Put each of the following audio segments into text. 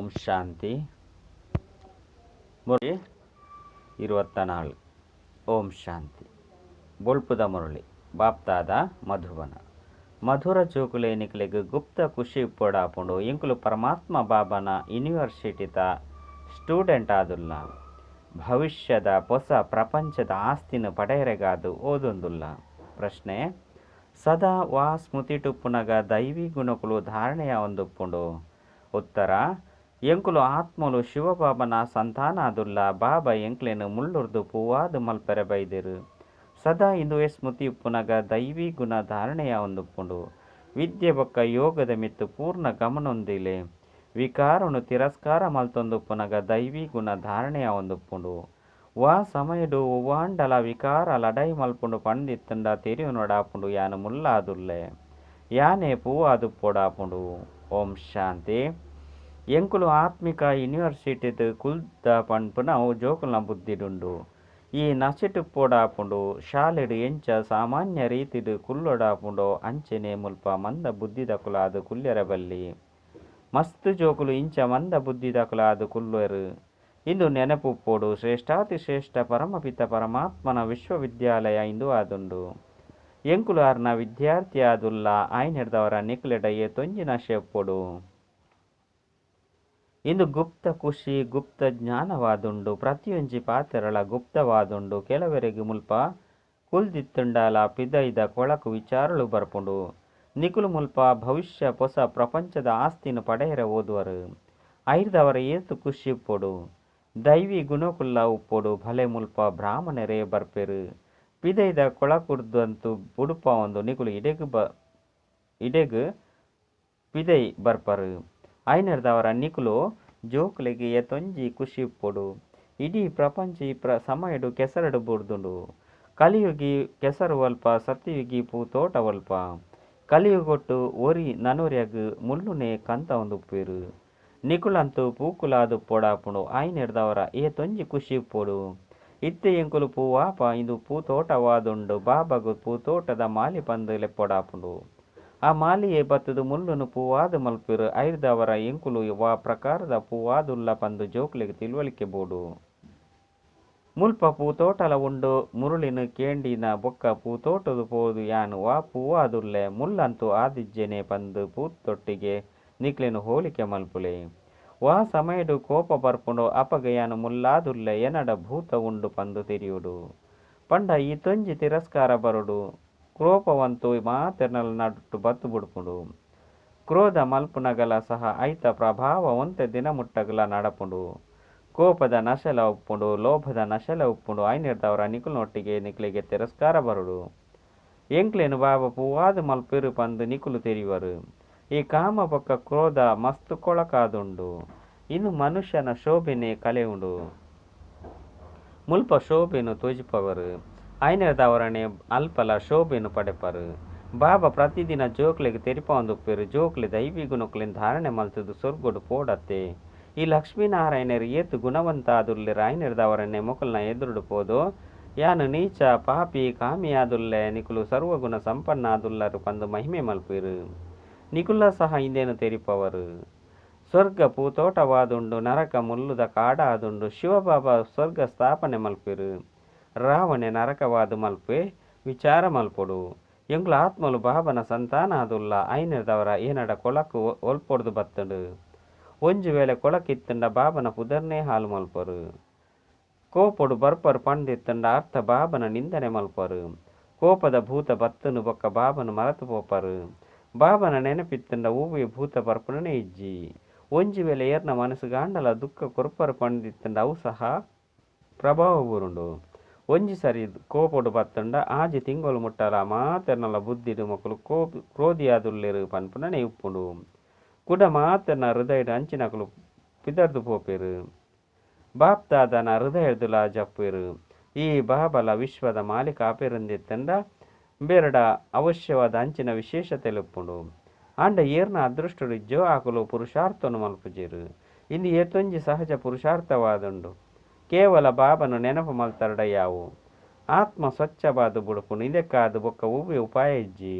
ಓಂ ಶಾಂತಿ. ಮುರಳಿ 24. ಓಂ ಶಾಂತಿ. ಬೊಳ್ಪುದ ಮುರಳಿ ಬಾಪ್ತಾದ ಮಧುಬನ ಮಧುರ ಜೋಕುಲೆ ನಿಕ್ಲೆಗ್ ಗುಪ್ತ ಖುಷಿ ಪೋಡಾಪುಂಡು ಇಂಕುಲು ಪರಮಾತ್ಮ ಬಾಬನ ಯೂನಿವರ್ಸಿಟಿತ ಸ್ಟೂಡೆಂಟ್ ಆದುಲ್ಲ. ಭವಿಷ್ಯದ ಹೊಸ ಪ್ರಪಂಚದ ಆಸ್ತಿನ ಪಡೆಯರೆಗಾದು ಓದೊಂದುಲ್ಲ. ಪ್ರಶ್ನೆ: ಸದಾ ವಾ ಸ್ಮೃತಿಟುಪ್ಪುನಗ ದೈವಿ ಗುಣಕುಲು ಧಾರಣೆಯ ಒಂದುಪ್ಪುಂಡು. ಉತ್ತರ: ಎಂಕುಲು ಆತ್ಮಲು ಶಿವಬಾಬನ ಸಂತಾನ ಆದುಲ್ಲ. ಬಾಬಾ ಎಂಕ್ಲೆನು ಮುಳ್ಳುರ್ದು ಪೂವಾದು ಮಲ್ಪೆರೆ ಬೈದಿರು. ಸದಾ ಇಂದುವೆ ಸ್ಮೃತಿ ಉಪ್ಪುನಗ ದೈವಿ ಗುಣ ಧಾರಣೆಯ ಒಂದುಪ್ಪುಂಡು. ವಿದ್ಯೆ ಬೊಕ್ಕ ಯೋಗದ ಮಿತ್ತು ಪೂರ್ಣ ಗಮನೊಂದಿಲೆ ವಿಕಾರನು ತಿರಸ್ಕಾರ ಮಲ್ತೊಂದುಪ್ಪುನಗ ದೈವಿ ಗುಣ ಧಾರಣೆಯ ಒಂದುಪ್ಪುಂಡು. ವಾ ಸಮಯಡು ಒವ್ವಾಂಡಲ ವಿಕಾರ ಲಡೈ ಮಲ್ಪುಂಡು ಪಂಡಿತ್ತಂಡ ತೆರಿವು ನೋಡಾಪುಂಡು ಯಾನು ಮುಲ್ಲಾದುಲ್ಲೆ ಯಾನೇ ಪೂವಾದು ಪೋಡಾಪುಂಡು. ಓಂ ಶಾಂತಿ. ಎಂಕುಲು ಆತ್ಮಿಕ ಯೂನಿವರ್ಸಿಟಿದು ಕುಲ್ದ ಪಂಪುನ ಜೋಕುಲ್ನ ಬುದ್ಧಿಡುಂಡು. ಈ ನಸಿಟು ಪೋಡಾಪುಂಡು ಶಾಲೆಡು ಎಂಚ ಸಾಮಾನ್ಯ ರೀತಿಡು ಕುಲ್ಲೊಡಾಪುಂಡೋ ಅಂಚೆನೆ ಮುಲ್ಪ ಮಂದ ಬುದ್ಧಿದಕುಲಾದು ಕುಲ್ಯರಬಲ್ಲಿ. ಮಸ್ತ್ ಜೋಕುಲು ಇಂಚ ಮಂದ ಬುದ್ಧಿದಕುಲಾದು ಕುಲ್ಲೆರು. ಇಂದು ನೆನಪುಪ್ಪೋಡು ಶ್ರೇಷ್ಠಾತಿ ಶ್ರೇಷ್ಠ ಪರಮಪಿತ ಪರಮಾತ್ಮನ ವಿಶ್ವವಿದ್ಯಾಲಯ ಇಂದು ಆದುಂಡು. ಎಂಕುಲು ಆರ್ನ ವಿದ್ಯಾರ್ಥಿ ಆದುಲ್ಲ ಆಯ್ನೆಡ್ದವರ ನಿಕ್ಲೆಡಯೇ ತೊಂಜಿನ ಶೆಪ್ಪೊಡು. ಇಂದು ಗುಪ್ತ ಖುಷಿ ಗುಪ್ತ ಜ್ಞಾನವಾದುಂಡು. ಪ್ರತಿಯೊಂಜಿ ಪಾತೆರಳ ಗುಪ್ತವಾದುಂಡು. ಕೆಲವರೆಗೆ ಮುಲ್ಪ ಕುಲ್ದಿತ್ತುಂಡಾಲ ಪಿದೈದ ಕೊಳಕು ವಿಚಾರಳು ಬರ್ಪುಂಡು. ನಿಕುಲು ಮುಲ್ಪ ಭವಿಷ್ಯ ಹೊಸ ಪ್ರಪಂಚದ ಆಸ್ತಿನ ಪಡೆಯರೆ ಓದುವರು. ಐರ್ದವರ ಏತು ಖುಷಿ ಉಪ್ಪೊಡು. ದೈವಿ ಗುಣಕುಲ್ಲ ಉಪ್ಪೊಡು. ಭಲೆ ಮುಲ್ಪ ಬ್ರಾಹ್ಮಣರೇ ಬರ್ಪೆರು. ಪಿದೈದ ಕೊಳಕುರ್ದಂತು ಬುಡುಪ ಒಂದು ನಿಕುಲು ಇಡೆಗು ಪಿದೈ ಬರ್ಪರು. ಐನರ್ದವರ ನಿಕುಲು ಜೋಕುಲೆಗೆ ಎತ್ತೊಂಜಿ ಖುಷಿ ಉಪ್ಪೊಡು. ಇಡೀ ಪ್ರಪಂಚ ಈ ಸಮಯಡು ಕೆಸರಡು ಬುಡ್ದುಂಡು. ಕಲಿಯುಗಿ ಕೆಸರು ಒಲ್ಪ ಸತ್ಯಯುಗಿ ಪೂತೋಟ ಒಲ್ಪ. ಕಲಿಯುಗೊಟ್ಟು ಒರಿ ನನೊರ್ಯಗ್ ಮುಳ್ಳುನೆ ಕಂತ ಒಂದುಪ್ಪೇರು. ನಿಕುಲಂತೂ ಪೂಕುಲಾದು ಪೋಡಾಪುಂಡು. ಐನೆಡ್ದವರ ಏತೊಂಜಿ ಖುಷಿ ಉಪ್ಪೊಡು. ಇತ್ತೆ ಎಂಕುಲು ಪೂವಾಪ ಇಂದು ಪೂತೋಟವಾದುಂಡು. ಬಾಬಾಗು ಪೂತೋಟದ ಮಾಲಿ ಪಂದು ಲೆಪ್ಪೊಡಾಪುಂಡು. ಆ ಮಾಲಿಯೇ ಬತ್ತದು ಮುಳ್ಳುನು ಪೂವಾದು ಮಲ್ಪಿರು. ಐರ್ದವರ ಎಂಕುಲು ವಾ ಪ್ರಕಾರದ ಪೂವಾದುಲ್ಲ ಪಂದು ಜೋಕ್ಲೆಗೆ ತಿಳುವಳಿಕೆ ಬೋಡು. ಮುಲ್ಪ ಪೂತೋಟಲ ಉಂಡು ಮುರುಳಿನ ಕೇಂಡಿನ ಬೊಕ್ಕ ಪೂತೋಟದು ಪೋದು ಯಾನು ವಾ ಪೂವಾದುಲ್ಲೆ ಮುಲ್ಲಂತೂ ಆದಿಜ್ಜೆನೆ ಪಂದು ಪೂತೊಟ್ಟಿಗೆ ನಿಕ್ಲೆನು ಹೋಲಿಕೆ ಮಲ್ಪುಲೆ. ವಾ ಸಮಯಡು ಕೋಪ ಬರ್ಪುಂಡು ಅಪಗ ಯಾನು ಮುಲ್ಲಾದುಲ್ಲೆ ಎನಡ ಭೂತ ಉಂಡು ಪಂದು ತಿರಿಯುಡು. ಪಂಡ ಈ ತೊಂಜಿ ತಿರಸ್ಕಾರ ಬರುಡು. ಕ್ರೋಪವಂತೂ ಮಾತೆರ್ನಲ್ ನಟ್ಟು ಬತ್ತು ಬುಡ್ಪುಂಡು. ಕ್ರೋಧ ಮಲ್ಪುನಗಲ ಸಹ ಐತ ಪ್ರಭಾವ ಒಂತೆ ದಿನ ಮುಟ್ಟಗಲ ನಡಪುಂಡು. ಕೋಪದ ನಶಲ ಉಪ್ಪುಂಡು. ಲೋಭದ ನಶಲ ಉಪ್ಪುಂಡು. ಐನೆಡ್ದವರ ನಿಕುಲ್ನೊಟ್ಟಿಗೆ ನಿಕ್ಲೆಗೆ ತಿರಸ್ಕಾರ ಬರುಡು. ಎಂಕ್ಲೆನು ಬಾಬಾ ಪೂವಾದು ಮಲ್ಪಿರು ಪಂದು ನಿಕುಲು ತೆರಿವರು. ಈ ಕಾಮ ಪಕ್ಕ ಕ್ರೋಧ ಮಸ್ತು ಕೊಳಕಾದುಂಡು. ಇನ್ನು ಮನುಷ್ಯನ ಶೋಭೆನೆ ಕಲೆ ಉಂಡು. ಮುಲ್ಪ ಶೋಭೆನು ತೋಜಿಪವರು. ಐನೆರ್ದವರನೆ ಅಲ್ಪಲ ಶೋಭೆನು ಪಡೆಪರು. ಬಾಬಾ ಪ್ರತಿದಿನ ಜೋಕ್ಲೆಗೆ ತೆರಿಪ ಒಂದುಪ್ಪೇರು. ಜೋಕ್ಲೆ ದೈವಿ ಗುಣಕ್ಲೆನ್ ಧಾರಣೆ ಮಲ್ತದು ಸ್ವರ್ಗೊಡು ಪೋಡತ್ತೆ. ಈ ಲಕ್ಷ್ಮೀನಾರಾಯಣರು ಏತು ಗುಣವಂತ ಆದುಲ್ಲೆರ ಐನೆರ್ದವರನ್ನೇ ಮೊಕಲ್ನ ಎದುರುಡು ಪೋದು ಯಾನು ನೀಚ ಪಾಪಿ ಕಾಮಿಯಾದುಲ್ಲೆ ನಿಕುಲು ಸರ್ವಗುಣ ಸಂಪನ್ನ ಆದುಲ್ಲರು ಪಂದು ಮಹಿಮೆ ಮಲ್ಪಿರು. ನಿಕುಲ ಸಹ ಇಂದೇನು ತೆರಿಪವರು. ಸ್ವರ್ಗ ಪೂತೋಟವಾದುಂಡು. ನರಕ ಮುಲ್ಲುದ ಕಾಡ ಆದುಂಡು. ಶಿವಬಾಬಾ ಸ್ವರ್ಗ ಸ್ಥಾಪನೆ ಮಲ್ಪಿರು. ರಾವಣೆ ನರಕವಾದು ಮಲ್ಪೆ ವಿಚಾರ ಮಲ್ಪೊಡು. ಎಂಕುಲು ಆತ್ಮಲು ಬಾಬನ ಸಂತಾನ ಆದುಲ್ಲ. ಐನೆರ್ದವರ ಏನಡ ಕೊಳಕು ಒಲ್ಪೊಡ್ದು ಬತ್ತುಂಡು. ಒಂಜು ವೇಳೆ ಕೊಳಕಿತ್ತಂಡ ಬಾಬನ ಪುದರ್ನೇ ಹಾಲು ಮಲ್ಪರು. ಕೋಪೊಡು ಬರ್ಪರು ಪಂಡಿತ್ತಂಡ ಅರ್ಥ ಬಾಬನ ನಿಂದನೆ ಮಲ್ಪರು. ಕೋಪದ ಭೂತ ಬತ್ತನು ಬೊಕ್ಕ ಬಾಬನು ಮರತು ಪೋಪರು. ಬಾಬನ ನೆನಪಿತ್ತಂಡ ಹೂವಿ ಭೂತ ಬರ್ಪುನೇ ಇಜ್ಜಿ. ಒಂಜಿ ವೇಳೆ ಏರ್ನ ಮನಸ್ಸು ಗಾಂಡಲ ದುಃಖ ಕೊರ್ಪರು ಪಂಡಿತ್ತಂಡ ಅವು ಸಹ ಪ್ರಭಾವ ಬುರುಂಡು. ಒಂಜಿ ಸರಿ ಕೋಪೊಡು ಬತ್ತಂಡ ಆಜಿ ತಿಂಗಳು ಮುಟ್ಟಲ ಮಾತೆರ್ನಲ ಬುದ್ಧಿಡು ಮಕ್ಕಳು ಕ್ರೋಧಿಯಾದುಲ್ಲೆರು ಪನ್ಪುನೇ ಉಪ್ಪುಂಡು. ಕುಡ ಮಾತೆರ್ನ ಹೃದಯಡು ಅಂಚಿನಕಲು ಪಿದರ್ದು ಪೋಪೆರು. ಬಾಪ್ತಾದನ ಹೃದಯದುಲ ಜಪ್ಪೆರು. ಈ ಬಾಬಲ ವಿಶ್ವದ ಮಾಲಿಕ ಆಪೆರುಂದಿತ್ತಂಡ ಬೇರಡ ಅವಶ್ಯವಾದ ಅಂಚಿನ ವಿಶೇಷತೆ ಉಪ್ಪುಂಡು. ಆಂಡ ಏರ್ನ ಅದೃಷ್ಟಡು ಜೋ ಆಕಲು ಪುರುಷಾರ್ಥನು ಮಲ್ಪುಜೆರು. ಇಂದು ಏತೊಂಜಿ ಸಹಜ ಪುರುಷಾರ್ಥವಾದುಂಡು. ಕೇವಲ ಬಾಬನು ನೆನಪು ಮಲ್ತರಡ ಯಾವು ಆತ್ಮ ಸ್ವಚ್ಛವಾದು ಬುಡುಪುಂಡು. ಇದಕ್ಕಾದು ಬೊಕ್ಕ ಹೂವಿ ಉಪಾಯ ಇಜ್ಜಿ.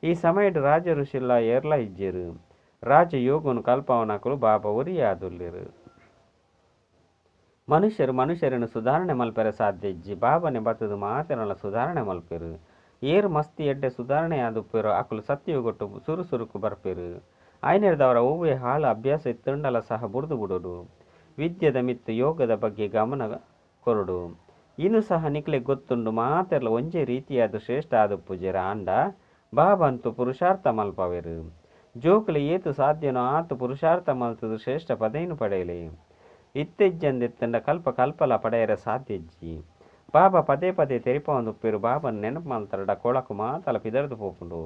ಈ ಸಮಯಡು ರಾಜ ಋಷಿಲ್ಲ ಏರ್ಲ ಇಜ್ಜೆರು. ರಾಜಯೋಗನು ಕಲ್ಪವನಕಲು ಬಾಬಾ ಉರಿಯಾದುಲ್ಲಿರು. ಮನುಷ್ಯರನ್ನು ಸುಧಾರಣೆ ಮಲ್ಪೆರೆ ಸಾಧ್ಯ ಇಜ್ಜಿ ಬಾಬನೆ ಬತ್ತದು ಮಾತೆರಳ ಸುಧಾರಣೆ ಮಲ್ಪೆರು. ಏರು ಮಸ್ತಿ ಎಡ್ಡೆ ಸುಧಾರಣೆ ಆದುಪ್ಪೆರು ಅಕುಲು ಸತ್ಯಗೊಟ್ಟು ಸುರುಸುರುಕು ಬರ್ಪೆರು. ಐನೆರ್ದವರ ಹೂವೆ ಹಾಳು ಅಭ್ಯಾಸ ಇತ್ತುಂಡಲ ಸಹ ಬುಡ್ದು ಬಿಡೋಡು. ವಿದ್ಯೆದ ಮಿತ್ತು ಯೋಗದ ಬಗ್ಗೆ ಗಮನ ಕೊರಡು. ಇನ್ನು ಸಹ ನಿಕ್ಲೆ ಗೊತ್ತುಂಡು ಮಾತೆರ್ಲ ಒಂಜೆ ರೀತಿಯಾದ ಶ್ರೇಷ್ಠ ಆದುಪ್ಪುಜೆರ ಆಂಡ ಬಾಬಂತು ಪುರುಷಾರ್ಥ ಮಲ್ಪವೆರು. ಜೋಕುಲೆ ಏತು ಸಾಧ್ಯನೋ ಆತು ಪುರುಷಾರ್ಥ ಮಲ್ತದು ಶ್ರೇಷ್ಠ ಪದೇನು ಪಡೆಯಲಿ. ಇತ್ತೆಜ್ಜಂದೆತ್ತಂಡ ಕಲ್ಪ ಕಲ್ಪಲ ಪಡೆಯರ ಸಾಧ್ಯಜ್ಜಿ. ಬಾಬಾ ಪದೇ ಪದೇ ತೆರಿಪೊಂದುಪ್ಪೆರು ಬಾಬನ ನೆನಪು ಮಲ್ತರಡ ಕೊಳಕು ಮಾತಲ ಪಿದರ್ದು ಪೋಪುಂಡು.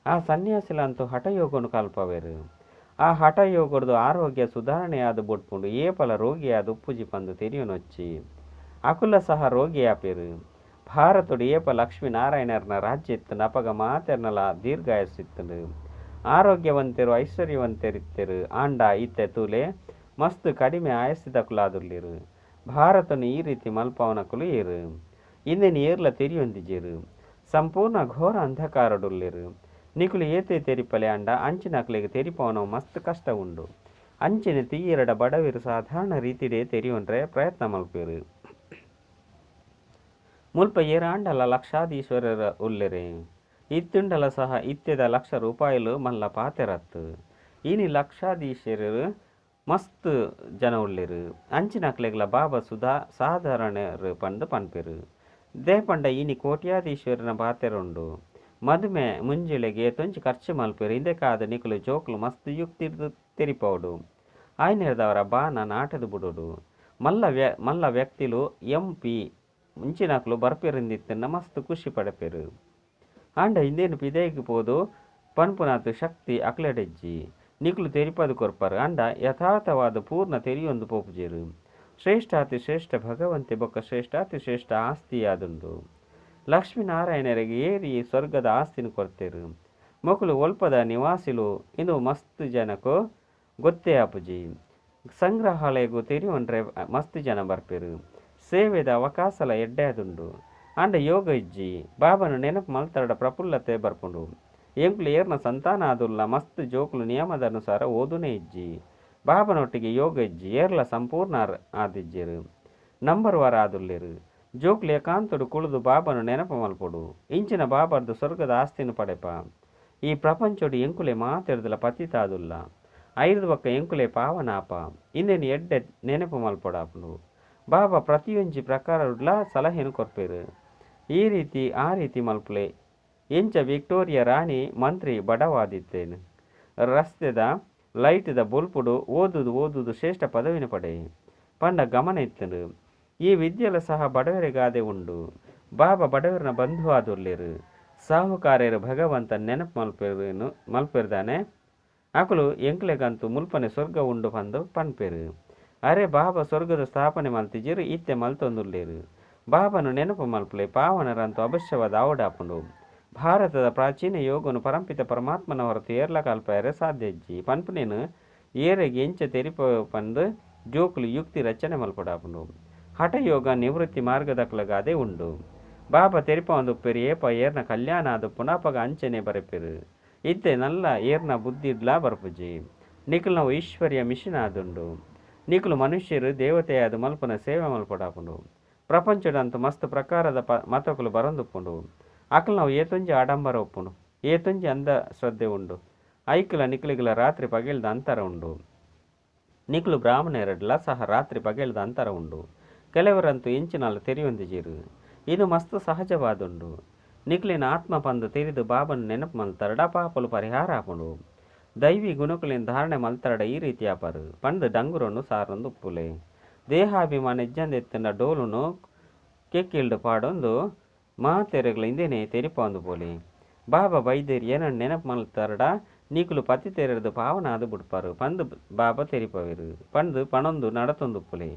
ಆ ಸನ್ಯಾಸಿಲಂತೂ ಹಠಯೋಗನು ಕಲ್ಪವೆರು. ಆ ಹಠಯೋಗದ್ದು ಆರೋಗ್ಯ ಸುಧಾರಣೆಯಾದ ಬೊಟ್ಪುಂಡು ಏಪಲ ರೋಗಿಯಾದ ಉಪ್ಪುಜಿ ಪಂದು ತೆರಿಯುನೊಚ್ಚಿ ಅಕುಲ ಸಹ ರೋಗಿಯಾಪೆರು. ಭಾರತಡು ಏಪ ಲಕ್ಷ್ಮೀನಾರಾಯಣರ್ನ ರಾಜ್ಯ ಇತ್ತು ಅಪಗ ಮಾತೆರ್ನಲ ದೀರ್ಘಾಯಸ್ಸಿತ್ತು. ಆರೋಗ್ಯವಂತೆರು ಐಶ್ವರ್ಯವಂತೆರಿತ್ತೆರು ಆಂಡ ಇತ್ತೆ ತೂಲೆ ಮಸ್ತ್ ಕಡಿಮೆ ಆಯಸ್ಸಿದಕುಲಾದುರ್ಲಿರು. ಭಾರತನು ಈ ರೀತಿ ಮಲ್ಪವನಕುಲು ಏರು. ಇಂದಿನ ಏರ್ಲ ತೆರಿಯೊಂದಿಜೇರು. ಸಂಪೂರ್ಣ ಘೋರ ಅಂಧಕಾರಡುಲ್ಲಿರು. ನಿಕುಲು ಏತೆ ತೆರಿಪಲೆ ಅಂಡ ಅಂಚಿನಕ್ಲೆಗೆ ತೆರಿಪವನವು ಮಸ್ತ್ ಕಷ್ಟ ಉಂಡು. ಅಂಚಿನ ತೀಯರಡ ಬಡವಿರು ಸಾಧಾರಣ ರೀತಿಡೆ ತೆರಿಯೊಂಡ್ರೆ ಪ್ರಯತ್ನ ಮಲ್ಪೆರು. ಮುಲ್ಪ ಏರಾಂಡಲ ಲಕ್ಷಾಧೀಶ್ವರರ ಉಲ್ಲೆರೆ. ಇತ್ತುಂಡಲ ಸಹ ಇತ್ತೆದ ಲಕ್ಷ ರೂಪಾಯಿಲು ಮಲ್ಲ ಪಾತೆರತ್ತು. ಇನಿ ಲಕ್ಷಾಧೀಶ್ವರರು ಮಸ್ತ್ ಜನ ಉಳ್ಳೆರು. ಅಂಚಿನಕ್ಲೆಗ್ಲ ಬಾಬಾ ಸಾಧಾರಣರು ಪಂಡು ಪನ್ಪೆರು. ದೇಪಂಡ ಇನಿ ಕೋಟ್ಯಾಧೀಶ್ವರನ ಪಾತೆರುಂಡು. ಮದುಮೆ ಮುಂಜಿಳೆಗೆ ತೊಂಚಿ ಖರ್ಚು ಮಲ್ಪೆರು. ಹಿಂದೆ ಕಾದ ನಿಕುಲು ಜೋಕ್ಲು ಮಸ್ತ್ ಯುಕ್ತಿರ್ದು ತೆರಿಪೋಡು. ಆಯ್ನೆರ್ದವರ ಬಾನ ನಾಟದು ಬಿಡೋಡು. ಮಲ್ಲ ವ್ಯಕ್ತಿಲು MP ಮುಂಚಿನಕ್ಲು ಬರ್ಪೆರಿಂದಿತ್ತನ್ನ ಮಸ್ತ್ ಖುಷಿ ಪಡಪೆರು. ಆಂಡ ಹಿಂದೇನು ಪಿದೇಗಿ ಪೋದು ಪನ್ಪುನಾತು ಶಕ್ತಿ ಅಕ್ಲೆಡೆಜ್ಜಿ ನಿಕುಲು ತೆರಿಪದು ಕೊರ್ಪರು. ಅಂಡ ಯಥಾರ್ಥವಾದ ಪೂರ್ಣ ತೆರಿಯೊಂದು ಪೋಪುಜೆರು. ಶ್ರೇಷ್ಠಾತಿ ಶ್ರೇಷ್ಠ ಭಗವಂತೆ ಬೊಕ್ಕ ಶ್ರೇಷ್ಠಾತಿ ಶ್ರೇಷ್ಠ ಆಸ್ತಿಯಾದುಂಡು. ಲಕ್ಷ್ಮೀನಾರಾಯಣರಿಗೆ ಏರಿ ಸ್ವರ್ಗದ ಆಸ್ತಿನ ಕೊರ್ತೆರು. ಮೊಕುಲು ಒಲ್ಪದ ನಿವಾಸಿಲು ಇಂದು ಮಸ್ತ್ ಜನಕ್ಕೂ ಗೊತ್ತೇ ಆಪುಜಿ. ಸಂಗ್ರಹಾಲಯಗೂ ತೆರಿಯೊಂಡ್ರೆ ಮಸ್ತ್ ಜನ ಬರ್ಪೆರು. ಸೇವೆದ ಅವಕಾಶಲ ಎಡ್ಡೆದುಂಡು. ಅಂಡ ಯೋಗ ಇಜ್ಜಿ ಬಾಬನು ನೆನಪು ಮಲ್ತರಡ ಪ್ರಫುಲ್ಲತೆ ಬರ್ಪುಂಡು. ಎಂಕ್ಲು ಏರ್ನ ಸಂತಾನ ಆದುಲ್ಲ ಮಸ್ತ್ ಜೋಕುಲು ನಿಯಮದ ಅನುಸಾರ ಓದುನೇ ಇಜ್ಜಿ. ಬಾಬನೊಟ್ಟಿಗೆ ಯೋಗ ಇಜ್ಜಿ ಏರ್ಲ ಸಂಪೂರ್ಣ ಆದಿಜ್ಜೆರು. ನಂಬರ್ ವಾರ ಆದುಲ್ಲೆರು. ಜೋಕ್ಲು ಏಕಾಂತಡು ಕುಳಿದು ಬಾಬನು ನೆನಪು ಮಲ್ಪೊಡು. ಇಂಚಿನ ಬಾಬರ್ದು ಸ್ವರ್ಗದ ಆಸ್ತಿನ ಪಡೆಪ. ಈ ಪ್ರಪಂಚಡು ಎಂಕುಲೆ ಮಾತೆರ್ದಲ ಪತಿತಾದುಲ್ಲ. ಐದು ಬಕ್ಕ ಎಂಕುಲೆ ಪಾವನಾಪ. ಇಂದೇನು ಎಡ್ಡೆ ನೆನಪು ಮಲ್ಪೊಡಾಪುಂಡು. ಬಾಬಾ ಪ್ರತಿಯೊಂಜಿ ಪ್ರಕಾರಡ್ಲ ಸಲಹೆನು ಕೊರ್ಪೆರು. ಈ ರೀತಿ ಆ ರೀತಿ ಮಲ್ಪುಲೆ ಎಂಚ ವಿಕ್ಟೋರಿಯಾ ರಾಣಿ ಮಂತ್ರಿ ಬಡವಾದಿತ್ತೇನು. ರಸ್ತೆದ ಲೈಟ್ದ ಬೊಲ್ಪುಡು ಓದುದು ಶ್ರೇಷ್ಠ ಪದವಿನ ಪಡೆ ಪಂಡ ಗಮನ ಇತ್ತನು. ಈ ವಿದ್ಯೆಲ ಸಹ ಬಡವರಿಗಾದೆ ಉಂಡು. ಬಾಬಾ ಬಡವರನ ಬಂಧು ಆದುರ್ಲೇರು. ಸಾಹುಕಾರ್ಯರು ಭಗವಂತ ನೆನಪು ಮಲ್ಪೆರ್ದಾನೆ ಅಕುಲು ಎಂಕ್ಲೆಗಂತೂ ಮುಲ್ಪನೆ ಸ್ವರ್ಗ ಉಂಡು ಪಂದು ಪನ್ಪೆರು. ಅರೆ ಬಾಬಾ ಸ್ವರ್ಗದ ಸ್ಥಾಪನೆ ಮಲ್ತಿಜಿರು ಇತ್ತೆ ಮಲ್ತೊಂದುಲ್ಲೇರು. ಬಾಬನು ನೆನಪು ಮಲ್ಪಲೆ ಪಾವನರಂತೂ ಅವಶ್ಯವಾದ ಆವಡಾಪುಂಡು. ಭಾರತದ ಪ್ರಾಚೀನ ಯೋಗನು ಪರಂಪಿತ ಪರಮಾತ್ಮನ ಹೊರತು ಏರ್ಲ ಕಲ್ಪಯರೆ ಸಾಧ್ಯ ಇಜ್ಜಿ ಪನ್ಪುನೇನು ಏರೆಗೆ ಎಂಚ ತೆರಿಪ ಪಂದು ಜೋಕುಲು ಯುಕ್ತಿ ರಚನೆ ಮಲ್ಪಡಾಪುಂಡು. ಹಠಯೋಗ ನಿವೃತ್ತಿ ಮಾರ್ಗದಕ್ಲಗಾದೆ ಉಂಡು. ಬಾಬಾ ತೆರಿಪ ಒಂದುಪ್ಪೆರು ಏಪ ಏರ್ನ ಕಲ್ಯಾಣ ಆದು ಪುನಪಗ ಅಂಚನೆ ಬರೆಪೆರು. ಇತ್ತೆ ನಲ್ಲ ಏರ್ನ ಬುದ್ಧಿಡ್ಲಾ ಬರ್ಪುಜಿ. ನಿಕುಲು ನಾವು ಈಶ್ವರ್ಯ ಮಿಷನ್ ಆದುಂಡು. ನಿಕುಲು ಮನುಷ್ಯರು ದೇವತೆಯಾದ ಮಲ್ಪನ ಸೇವೆ ಮಲ್ಪಡಾಪುಂಡು. ಪ್ರಪಂಚದಂತೂ ಮಸ್ತ್ ಪ್ರಕಾರದ ಮತಕುಲು ಬರಂದುಪ್ಪುಂಡು. ಅಕಲು ನಾವು ಏತೊಂಜಿ ಆಡಂಬರ ಒಪ್ಪುಂಡು. ಏತೊಂಜಿ ಅಂದ ಶ್ರದ್ಧೆ ಉಂಡು. ಐಕುಲ ನಿಕುಲಿಗಳ ರಾತ್ರಿ ಪಗೆಲ್ದ ಅಂತರ ಉಂಡು. ನಿಕುಲು ಬ್ರಾಹ್ಮಣರಡ್ಲ ಸಹ ರಾತ್ರಿ ಪಗೆಲ್ದ ಅಂತರ ಉಂಡು. ಕೆಲವರಂತೂ ಎಂಚಿನಲ್ಲ ತೆರಿಯೊಂದಿಜೀರು. ಇದು ಮಸ್ತ್ ಸಹಜವಾದುಂಡು. ನಿಕುಲಿನ ಆತ್ಮ ಪಂದು ತೆರಿದು ಬಾಬನು ನೆನಪು ಮಲ್ತರಡ ಪಾಪಲು ಪರಿಹಾರ ಆಪುಂಡು. ದೈವಿ ಗುಣಕುಲಿನ ಧಾರಣೆ ಮಲ್ತರಡ ಈ ರೀತಿ ಆಪರು ಪಂದು ಡಂಗುರನ್ನು ಸಾರೊಂದು ಉಪ್ಪುಲೆ. ದೇಹಾಭಿಮಾನ ಇಜ್ಜಂದೆತ್ತಿನ ಡೋಲುನು ಕೆಕ್ಕಿಲ್ಡು ಪಾಡೊಂದು ಮಾತೆರೆಗಳ ಹಿಂದೇನೆ ತೆರಿಪೊಂದು ಪೋಲೆ. ಬಾಬಾ ಬೈದೇರಿ ಏನನ್ನು ನೆನಪು ಮಲ್ತರಡ ನಿಕುಲು ಪತಿ ತೆರೆದು ಪಾವನ ಆದು ಬಿಡ್ಪಾರು ಪಂದು ಬಾಬಾ ತೆರಿಪವೆರು ಪಂದು ಪಣೊಂದು ನಡತೊಂದು ಪುಲೆ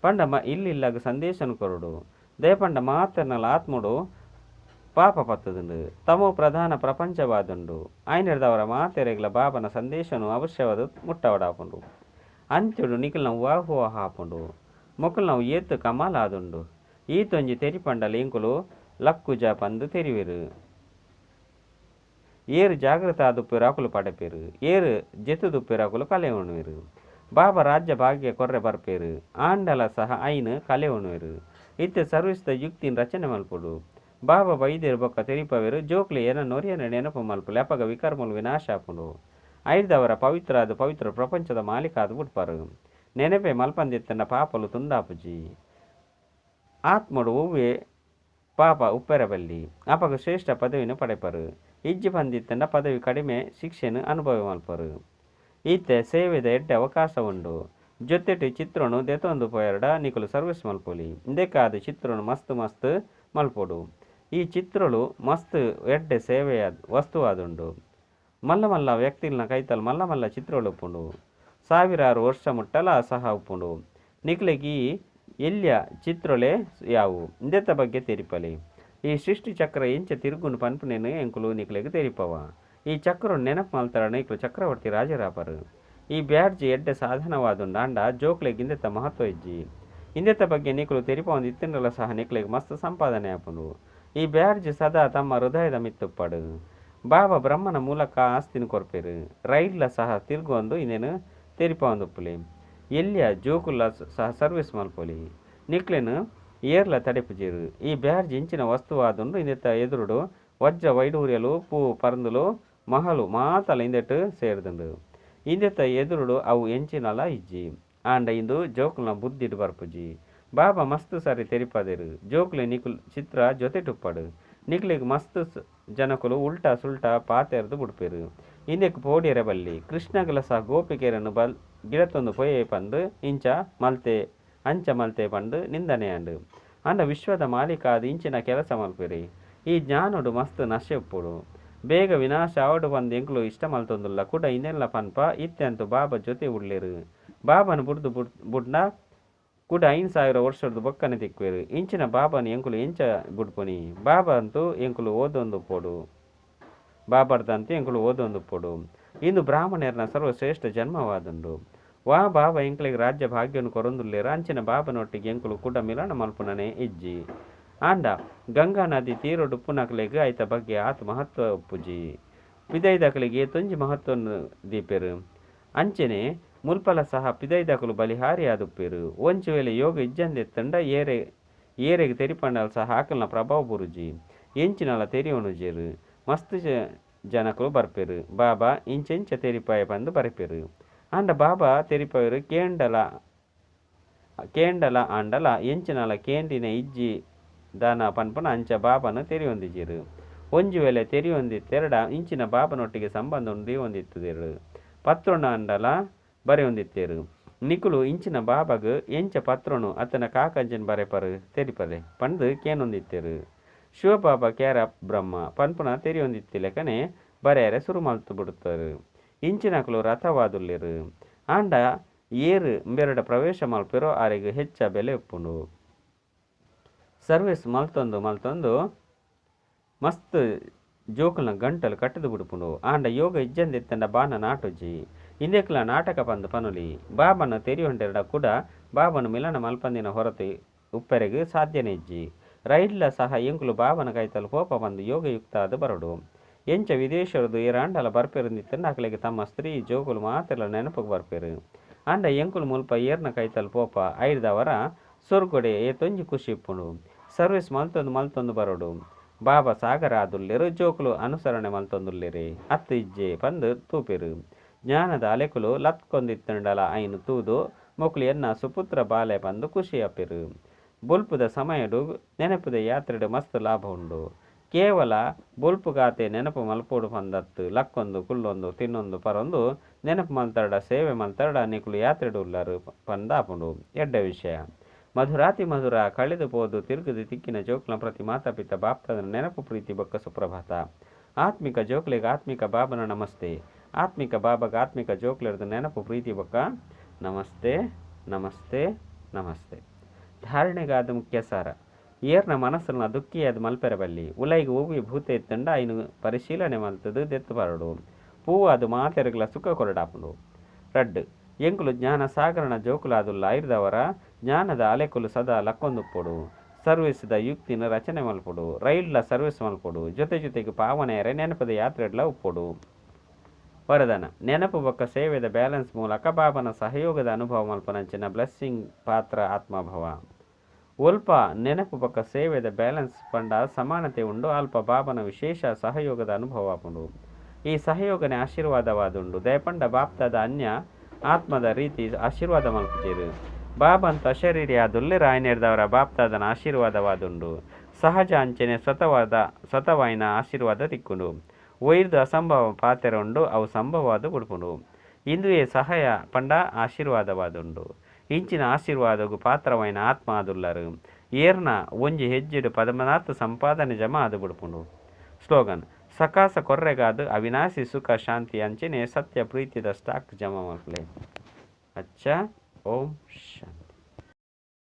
ಪಂಡ ಇಲ್ಲಿಲ್ಲಾಗ ಸಂದೇಶನು ಕೊರಡು ದೇಪಂಡ ಮಾತರ್ನಲ ಆತ್ಮಡು ಪಾಪ ಪತ್ತದುಂಡು ತಮೋ ಪ್ರಧಾನ ಪ್ರಪಂಚವಾದುಂಡು. ಆಯ್ನೆರ್ದವರ ಮಾತೆರೆಗ್ಲ ಬಾಬನ ಸಂದೇಶನು ಅವಶ್ಯವಾದ ಮುಟ್ಟವಡಾಪುಂಡು. ಅಂತ್ಯುಡು ನಿಕುಲು ನಾವು ವಾಹುವಾಹ ಆಪುಂಡು. ಮೊಕುಲು ನಾವು ಏತ್ತು ಕಮಾಲ್ ಆದುಂಡು. ಈತೊಂಜಿ ತೆರಿಪಂಡಲ ಎಂಕುಲು ಲಕ್ಕುಜ ಪಂದು ತೆರಿವೆರು. ಏರು ಜಾಗೃತ ಆದುಪ್ಪೇರು ಅಕುಲು ಪಡೆಪೇರು ಏರು ಜೆತುದುಪ್ಪೇರು ಅಕುಲು ಕಲೆ ಉಣ್ವೇರು ಬಾಬಾ ರಾಜ್ಯ ಭಾಗ್ಯ ಕೊರ್ರೆ ಬರ್ಪೇರು ಆಂಡಲ ಸಹ ಐನು ಕಲೆ ಉಣ್ವೇರು ಇತ್ತೆ ಸರ್ವಿಸ್ದ ಯುಕ್ತಿನ ರಚನೆ ಮಲ್ಪುಡು ಬಾಬಾ ಬೈದೇರು ಬೊಕ್ಕ ತೆರಿಪವೇರು ಜೋಕ್ಲೆ ಏನ ನೊರಿಯನ ನೆನಪು ಮಲ್ಪು ಲೆಪಗ ವಿಕರ್ಮುಲು ವಿನಾಶ ಆಪುಂಡು ಐದವರ ಪವಿತ್ರ ಪ್ರಪಂಚದ ಮಾಲೀಕ ಅದು ಬಿಟ್ಪಾರು ನೆನಪೆ ಮಲ್ಪಂದಿತ್ತನ್ನ ಪಾಪಲು ತುಂದಾಪುಜಿ ಆತ್ಮಡು ಹೂವೆ ಪಾಪ ಉಪ್ಪೆರಬಲ್ಲಿ ಅಪಗ ಶ್ರೇಷ್ಠ ಪದವಿನ ಪಡೆಪರು ಇಜ್ಜಿ ಬಂದಿತ್ತಂಡ ಪದವಿ ಕಡಿಮೆ ಶಿಕ್ಷೆನು ಅನುಭವ ಮಲ್ಪರು ಈತೆ ಸೇವೆದ ಎಡ್ಡೆ ಅವಕಾಶ ಉಂಡು ಜೊತೆಟಿ ಚಿತ್ರನು ದೆತೊಂದು ಪೋಯರ್ಡ ನಿಕುಲು ಸರ್ವಿಸ್ ಮಲ್ಪೊಲಿ ಇಂದೆಕಾದ ಚಿತ್ರನು ಮಸ್ತ್ ಮಸ್ತ್ ಮಲ್ಪೊಡು ಈ ಚಿತ್ರಲು ಮಸ್ತ್ ಎಡ್ಡೆ ಸೇವೆಯ ವಸ್ತುವಾದುಂಡು ಮಲ್ಲ ಮಲ್ಲ ವ್ಯಕ್ತಿಲ್ನ ಕೈತಲ್ ಮಲ್ಲ ಮಲ್ಲ ಚಿತ್ರಗಳು ಉಪ್ಪುಂಡು ಸಾವಿರಾರು ವರ್ಷ ಮುಟ್ಟಲ ಸಹ ಉಪ್ಪುಂಡು ನಿಕ್ಲೆಗಿ ಎಲ್ಯ ಚಿತ್ರಲೆ ಯಾವು ಇಂದೆತ್ತ ಬಗ್ಗೆ ತೆರಿಪಲಿ ಈ ಸೃಷ್ಟಿ ಚಕ್ರ ಎಂಚ ತಿರುಗುನು ಪನ್ಪುನೇನು ಎಂಕುಲು ನಿಕ್ಲೆಗೆ ತೆರಿಪವ ಈ ಚಕ್ರ ನೆನಪು ಮಲ್ತಾರ ನಿಕ್ಲು ಚಕ್ರವರ್ತಿ ರಾಜರಾಪರು ಈ ಬ್ಯಾಡ್ಜಿ ಎಡ್ಡೆ ಸಾಧನವಾದುಂಡು ಅಂಡ ಜೋಕ್ಲೆಗೆ ಇಂದೆತ್ತ ಮಹತ್ವ ಇಜ್ಜಿ ಇಂದೆತ್ತ ಬಗ್ಗೆ ನಿಕ್ಲು ತೆರಿಪ ಒಂದು ಇತ್ತಿನಲ್ಲ ಸಹ ನಿಕ್ಲೆಗೆ ಮಸ್ತ್ ಸಂಪಾದನೆ ಆಪುಂಡು ಈ ಬ್ಯಾಡ್ಜ್ ಸದಾ ತಮ್ಮ ಹೃದಯದ ಮಿತ್ತುಪ್ಪಡು ಬಾಬಾ ಬ್ರಹ್ಮನ ಮೂಲಕ ಆಸ್ತಿನ ಕೊರ್ಪೇರು ರೈಲ್ಲ ಸಹ ತಿರುಗೊಂದು ಇನ್ನೇನು ತೆರಿಪ ಒಂದುಪ್ಪುಲಿ ಎಲ್ಲಿಯ ಜೋಕುಲ್ಲ ಸಹ ಸರ್ವಿಸ್ ಮಲ್ಪೊಲಿ ನಿಕ್ಲೆನು ಏರ್ಲ ತಡೆಪುಜೀರು ಈ ಬ್ಯಾಡ್ಜ್ ಇಂಚಿನ ವಸ್ತುವಾದುಂಡು ಇಂದೆತ್ತ ಎದುರುಡು ವಜ್ರ ವೈಡೂರ್ಯಲು ಪೂ ಪರಂದುಲು ಮಹಲು ಮಾತಲ ಇಂದೆಟ್ಟು ಸೇರಿದುಂಡು ಇಂದೆತ್ತ ಎದುರುಡು ಅವು ಎಂಚಿನಲ ಇಜ್ಜಿ ಆಂಡ ಇಂದು ಜೋಕುಲ್ನ ಬುದ್ಧಿಡು ಬರ್ಪುಜಿ ಬಾಬಾ ಮಸ್ತ್ ಸಾರಿ ತೆರಿಪದೇರು ಜೋಕುಲೆ ನಿಕುಲ್ ಚಿತ್ರ ಜೊತೆ ಟುಪ್ಪಡು ನಿಕ್ಲಿಗೆ ಮಸ್ತ್ ಜನಕುಲು ಉಲ್ಟಾ ಸುಲ್ಟಾ ಪಾತೆರ್ದು ಬಿಡ್ಪೇರು ಇಂದೆಕ್ ಪೋಡಿಯರೆ ಬಲ್ಲಿ ಕೃಷ್ಣಗಲ ಸಹ ಗೋಪಿಕೆರನ್ನು ಗಿಡತೊಂದು ಪೊಯೆ ಪಂದು ಇಂಚ ಮಲ್ತೆ ಅಂಚ ಮಲ್ತೆ ಪಂಡು ನಿಂದನೆ ಅಂಡು ಅಂಡ ವಿಶ್ವದ ಮಾಲೀಕ ಅದು ಇಂಚಿನ ಕೆಲಸ ಮಲ್ಪೇರಿ ಈ ಜ್ಞಾನುಡು ಮಸ್ತ್ ನಶೆ ಉಪ್ಪುಡು ಬೇಗ ವಿನಾಶ ಆವಡು ಬಂದು ಎಂಕ್ಲು ಇಷ್ಟ ಮಲ್ತೊಂದುಲ್ಲ ಕೂಡ ಇನ್ನೆಲ್ಲ ಪನ್ಪ ಇತ್ತೆಂತು ಬಾಬಾ ಜೊತೆ ಉಳ್ಳೇರು ಬಾಬಾನು ಬುಡ್ನ ಕೂಡ 5,000 ವರ್ಷದ ಬೊಕ್ಕನೆ ತಿಕ್ವೇರು ಇಂಚಿನ ಬಾಬಾನು ಎಂಕುಲು ಎಂಚ ಬುಡ್ಪುನಿ ಬಾಬಾ ಅಂತೂ ಎಂಕುಲು ಓದೊಂದು ಪೋಡು ಬಾಬಾರ್ದಂತೂ ಎಂಕುಲು ಓದೊಂದು ಪೋಡು ಇಂದು ಬ್ರಾಹ್ಮಣರ್ನ ಸರ್ವಶ್ರೇಷ್ಠ ಜನ್ಮವಾದುಂಡು ವಾ ಬಾಬಾ ಎಂಕ್ಲಿಗೆ ರಾಜ್ಯ ಭಾಗ್ಯನು ಕೊರೊಂದುಲ್ಲೇರು ಅಂಚಿನ ಬಾಬನೊಟ್ಟಿಗೆ ಎಂಕುಲು ಕೂಡ ಮಿಲನ ಮಲ್ಪುನನೆ ಇಜ್ಜಿ ಆಂಡ ಗಂಗಾ ನದಿ ತೀರೊಡು ಉಪ್ಪುನಕ್ಲೆಗ್ ಐತ ಬಗ್ಗೆ ಆತ ಮಹತ್ವ ಉಪ್ಪುಜಿ ಪಿದೈದಕಲಿಗೆ ತೊಂಜಿ ಮಹತ್ವವನ್ನು ದೀಪೆರು ಅಂಚನೆ ಮುಲ್ಪಲ ಸಹ ಪಿದೈದಕಲು ಬಲಿಹಾರಿ ಆದುಪ್ಪೇರು ಒಂಚು ವೇಳೆ ಯೋಗ ಇಜ್ಜಂದೆತ್ತಂಡ ಏರೆಗೆ ತೆರಿಪಂಡಲ ಸಹ ಆಕಲ್ನ ಪ್ರಭಾವ ಬುರುಜಿ ಎಂಚಿನಲ ತೆರಿಯೋನುಜೇರು ಮಸ್ತ್ ಜನಕಲು ಬರ್ಪೇರು ಬಾಬಾ ಇಂಚೆಂಚ ತೆರಿಪಾಯ ಬಂದು ಬರಪೇರು ಅಂಡ ಬಾಬಾ ತೆರಿಪಾಯರು ಕೇಂಡಲ ಆಂಡಲ ಎಂಚಿನಲ ಕೇಂದಿನ ಇಜ್ಜಿ ದಾನ ಪನ್ಪನ ಅಂಚ ಬಾಬಾನು ತೆರಿಯೊಂದಿಜೇರು ಒಂಜು ವೇಳೆ ತೆರಿಯೊಂದಿತ್ತೆರಡ ಇಂಚಿನ ಬಾಬನೊಟ್ಟಿಗೆ ಸಂಬಂಧ ಉಂಡಿ ಹೊಂದಿತ್ತುದೇರು ಪತ್ರೊಣ ಅಂಡಲ ಬರೆ ಹೊಂದಿತ್ತೇರು ನಿಕುಲು ಇಂಚಿನ ಬಾಬಾಗ ಎಂಚ ಪತ್ರೊಣು ಅತನ ಕಾಕಂಜನ್ ಬರೆಪರು ತೆರಿಪರೆ ಪಂದು ಕೇನೊಂದಿತ್ತೇರು ಶಿವಬಾಬಾ ಕ್ಯಾರ ಬ್ರಹ್ಮ ಪನ್ಪುನ ತೆರಿಯೊಂದಿತ್ತಿಲೆಕನೆ ಬರೆಯರೆ ಸುರು ಮಲ್ತು ಬಿಡುತ್ತಾರೆ ಇಂಚಿನಕಲು ರಥವಾದುಲ್ಲೇರು ಆಂಡ ಏರು ಬೆರಡ ಪ್ರವೇಶ ಮಲ್ಪೆರೋ ಆರೆಗೆ ಹೆಚ್ಚ ಬೆಲೆ ಉಪ್ಪುಂಡು ಸರ್ವಿಸ್ ಮಲ್ತೊಂದು ಮಸ್ತ್ ಜೋಕುಲ್ನ ಗಂಟಲು ಕಟ್ಟದು ಬಿಡುಪುಂಡು ಆಂಡ ಯೋಗ ಇಜ್ಜಂದೆತ್ತಂಡ ಬಾನ ನಾಟುಜಿ ಇಂದೆಕ್ಲ ನಾಟಕ ಪಂದು ಪನುಲಿ ಬಾಬನ ತೆರಿಯೊಂಡೆರಡ ಕೂಡ ಬಾಬನು ಮಿಲನ ಮಲ್ಪಂದಿನ ಹೊರತು ಉಪ್ಪೆರೆಗೆ ಸಾಧ್ಯನೇ ಇಜ್ಜಿ ರೈಡ್ಲ ಸಹ ಎಂಕುಲು ಬಾಬನ ಕೈತಲು ಪೋಪ ಬಂದು ಯೋಗಯುಕ್ತ ಅದು ಬರಡು ಎಂಚ ವಿದೇಶರದು ಏರಾಂಡಲ ಬರ್ಪೆರುಂದಿತ್ತಂಡ ಅಕ್ಲೆಗೆ ತಮ್ಮ ಸ್ತ್ರೀ ಜೋಗುಲು ಮಾತೆಲ್ಲ ನೆನಪು ಬರ್ಪೇರು ಅಂಡ ಎಂಕುಲು ಮುಲ್ಪ ಏರ್ನ ಕೈತಲು ಪೋಪ ಐದವರ ಸೊರ್ಗೊಡೆ ತೊಂಜಿ ಖುಷಿ ಇಪ್ಪುಂಡು ಸರ್ವಿಸ್ ಮಲ್ತೊಂದು ಬರಡು ಬಾಬಾ ಸಾಗರ ಆದುಲ್ಲೆರು ಜೋಕುಲು ಅನುಸರಣೆ ಮಲ್ತೊಂದುಲ್ಲೆರೆ ಅತ್ತು ಇಜ್ಜೆ ಪಂದು ತೂಪೆರು ಜ್ಞಾನದ ಅಲೆಕುಲು ಲತ್ಕೊಂದಿತ್ತಂಡಲ ಐನು ತೂದು ಮೊಕ್ಲು ಎನ್ನ ಸುಪುತ್ರ ಬಾಲೆ ಬಂದು ಖುಷಿ ಅಪ್ಪೆರು ಬೊಲ್ಪುದ ಸಮಯಡು ನೆನಪುದ ಯಾತ್ರೆಡು ಮಸ್ತ್ ಲಾಭ ಉಂಡು ಕೇವಲ ಬೊಲ್ಪುಗಾತೆ ನೆನಪು ಮಲ್ಪೋಡು ಪಂದತ್ತು ಲಕ್ಕೊಂದು ಕುಲ್ಲೊಂದು ತಿನ್ನೊಂದು ಪರೊಂದು ನೆನಪು ಮಲ್ತರಡ ಸೇವೆ ಮಲ್ತರಡ ನಿಕುಲು ಯಾತ್ರೆಡು ಉಳ್ಳರು ಪಂದಾಪುಂಡು ಎಡ್ಡ ವಿಷಯ ಮಧುರಾತಿ ಮಧುರ ಕಳೆದು ಪೋದು ತಿರುಗುದು ತಿಕ್ಕಿನ ಜೋಕ್ಲ ಪ್ರತಿ ಮಾತಾಪಿತ ಬಾಪ್ತದ ನೆನಪು ಪ್ರೀತಿ ಬೊಕ್ಕ ಸುಪ್ರಭಾತ ಆತ್ಮಿಕ ಜೋಕ್ಲೆಗೆ ಆತ್ಮಿಕ ಬಾಬನ ನಮಸ್ತೆ ಆತ್ಮಿಕ ಬಾಬಾಗ ಆತ್ಮಿಕ ಜೋಕ್ಲೆರ್ದು ನೆನಪು ಪ್ರೀತಿ ಬೊಕ್ಕ ನಮಸ್ತೆ ನಮಸ್ತೆ ನಮಸ್ತೆ ಧಾರಣೆಗಾದ ಮುಖ್ಯ ಸಾರ ಏರ್ನ ಮನಸ್ಸನ್ನ ದುಃಖಿಯಾದ ಮಲ್ಪೆರಬಲ್ಲಿ ಉಲೈಗೆ ಹೂವಿ ಭೂತ ಎತ್ತಂಡ ಐನು ಪರಿಶೀಲನೆ ಮಲ್ತದು ದೆತ್ತು ಬರಡು ಪೂವು ಅದು ಮಾತೆರಗಲ ಸುಖ ಕೊರಡಾಪುಂಡು ರಡ್ಡು ಎಂಕುಲು ಜ್ಞಾನ ಸಾಗರಣ ಜೋಕುಲಾದುಲ್ಲ ಐರ್ದವರ ಜ್ಞಾನದ ಅಲೆಕುಲು ಸದಾ ಲಕ್ಕೊಂದುಪ್ಪೊಡು ಸರ್ವಿಸ್ದ ಯುಕ್ತಿನ ರಚನೆ ಮಲ್ಪಡು. ರೈಲ್ಲ ಸರ್ವಿಸ್ ಮಲ್ಪಡು. ಜೊತೆಗೆ ಪಾವನೆಯರೆ ನೆನಪದ ಯಾತ್ರೆಡ್ಲ ಉಪ್ಪೊಡು. ವರದಾನ ನೆನಪು ಬೊಕ್ಕ ಸೇವೆದ ಬ್ಯಾಲೆನ್ಸ್ ಮೂಲಕ ಬಾಬನ ಸಹಯೋಗದ ಅನುಭವ ಮಲ್ಪನಂಚಿನ ಬ್ಲೆಸ್ಸಿಂಗ್ ಪಾತ್ರ ಆತ್ಮಭವ. ಒಲ್ಪ ನೆನಪು ಬೊಕ್ಕ ಸೇವೆದ ಬ್ಯಾಲೆನ್ಸ್ ಪಂಡ ಸಮಾನತೆ ಉಂಡು ಅಲ್ಪ ಬಾಬನ ವಿಶೇಷ ಸಹಯೋಗದ ಅನುಭವ ಪುಂಡು. ಈ ಸಹಯೋಗನೆ ಆಶೀರ್ವಾದವಾದುಂಡು. ದಯಪಂಡ ಬಾಪ್ತಾದ ಅನ್ಯ ಆತ್ಮದ ರೀತಿ ಆಶೀರ್ವಾದ ಮಲ್ಪುಜೇರು. ಬಾಬಂತ ಅಶರೀರಿ ಆದುಲ್ಲೆ ರಾಯನೇರ್ದವರ ಬಾಪ್ತಾದನ ಆಶೀರ್ವಾದವಾದುಂಡು. ಸಹಜ ಅಂಚನೆ ಸ್ವತವಾಯಿನ ಆಶೀರ್ವಾದ ತಿಕ್ಕುಂಡು. ಒಯ್ದು ಅಸಂಭವ ಪಾತೆರ ಉಂಡು ಅವು ಸಂಭವವಾದ ಗುಡ್ಪುಂಡು. ಇಂದುಯೇ ಸಹಾಯ ಪಂಡ ಆಶೀರ್ವಾದವಾದುಂಡು. ಇಂಚಿನ ಆಶೀರ್ವಾದಗೂ ಪಾತ್ರವೈನ ಆತ್ಮ ಆದುಲ್ಲರು. ಏರ್ನ ಒಂಜಿ ಹೆಜ್ಜೆಡು 14 ಸಂಪಾದನೆ ಜಮ ಆದು ಬಿಡ್ಪುಂಡು. ಸ್ಲೋಗನ್ ಸಕಾಸ ಕೊರ್ರೆಗಾದು ಅವಿನಾಶಿ ಸುಖ ಶಾಂತಿ ಅಂಚನೆ ಸತ್ಯ ಪ್ರೀತಿದ ಸ್ಟಾಕ್ ಜಮ ಮಲ್ಪಲೆ. ಅಚ್ಚ ಓಂ ಶಾಂತಿ.